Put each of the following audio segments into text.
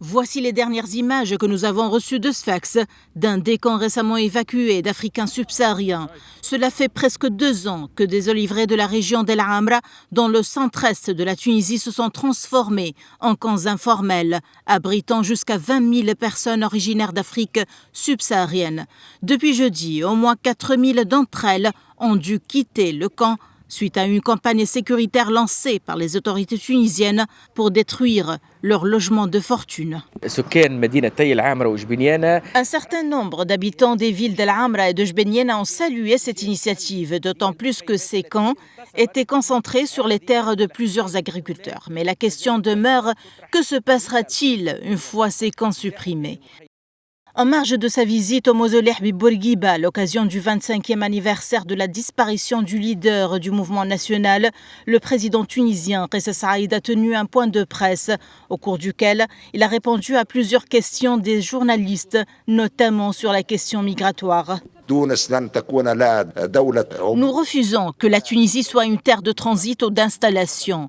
Voici les dernières images que nous avons reçues de Sfax, d'un des camps récemment évacués d'Africains subsahariens. Cela fait presque 2 ans que des oliviers de la région d'El Amra, dans le centre-est de la Tunisie, se sont transformés en camps informels, abritant jusqu'à 20 000 personnes originaires d'Afrique subsaharienne. Depuis jeudi, au moins 4 000 d'entre elles ont dû quitter le camp suite à une campagne sécuritaire lancée par les autorités tunisiennes pour détruire leurs logements de fortune. Un certain nombre d'habitants des villes d'El Amra et de Jbeniena ont salué cette initiative, d'autant plus que ces camps étaient concentrés sur les terres de plusieurs agriculteurs. Mais la question demeure, que se passera-t-il une fois ces camps supprimés ? En marge de sa visite au mausolée Habib Bourguiba, à l'occasion du 25e anniversaire de la disparition du leader du mouvement national, le président tunisien Kais Saïed a tenu un point de presse, au cours duquel il a répondu à plusieurs questions des journalistes, notamment sur la question migratoire. Nous refusons que la Tunisie soit une terre de transit ou d'installation.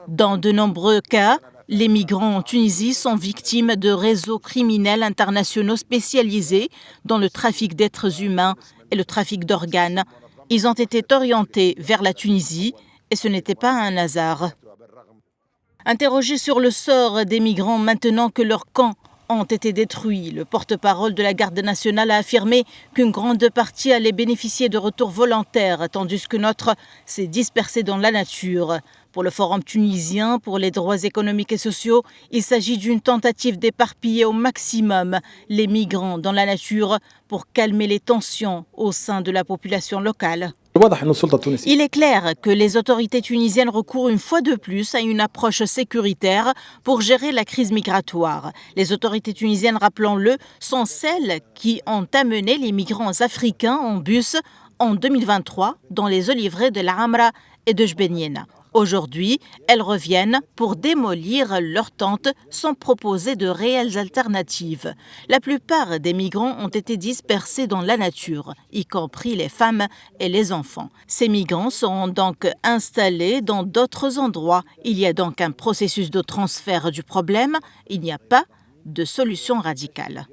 Dans de nombreux cas, les migrants en Tunisie sont victimes de réseaux criminels internationaux spécialisés dans le trafic d'êtres humains et le trafic d'organes. Ils ont été orientés vers la Tunisie et ce n'était pas un hasard. Interrogé sur le sort des migrants maintenant que leurs camps ont été détruits, le porte-parole de la Garde nationale a affirmé qu'une grande partie allait bénéficier de retours volontaires, tandis qu'une autre s'est dispersée dans la nature. Pour le Forum tunisien pour les droits économiques et sociaux, il s'agit d'une tentative d'éparpiller au maximum les migrants dans la nature pour calmer les tensions au sein de la population locale. Il est clair que les autorités tunisiennes recourent une fois de plus à une approche sécuritaire pour gérer la crise migratoire. Les autorités tunisiennes, rappelons-le, sont celles qui ont amené les migrants africains en bus en 2023 dans les oliviers de La Amra et de Jbeniena. Aujourd'hui, elles reviennent pour démolir leurs tentes sans proposer de réelles alternatives. La plupart des migrants ont été dispersés dans la nature, y compris les femmes et les enfants. Ces migrants seront donc installés dans d'autres endroits. Il y a donc un processus de transfert du problème. Il n'y a pas de solution radicale.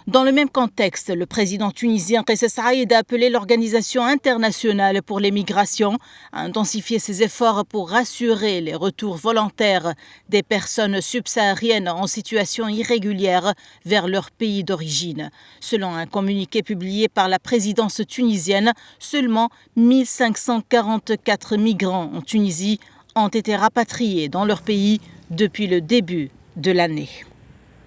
Dans le même contexte, le président tunisien Kais Saïed a appelé l'Organisation internationale pour les migrations à intensifier ses efforts pour rassurer les retours volontaires des personnes subsahariennes en situation irrégulière vers leur pays d'origine. Selon un communiqué publié par la présidence tunisienne, seulement 1544 migrants en Tunisie ont été rapatriés dans leur pays depuis le début de l'année.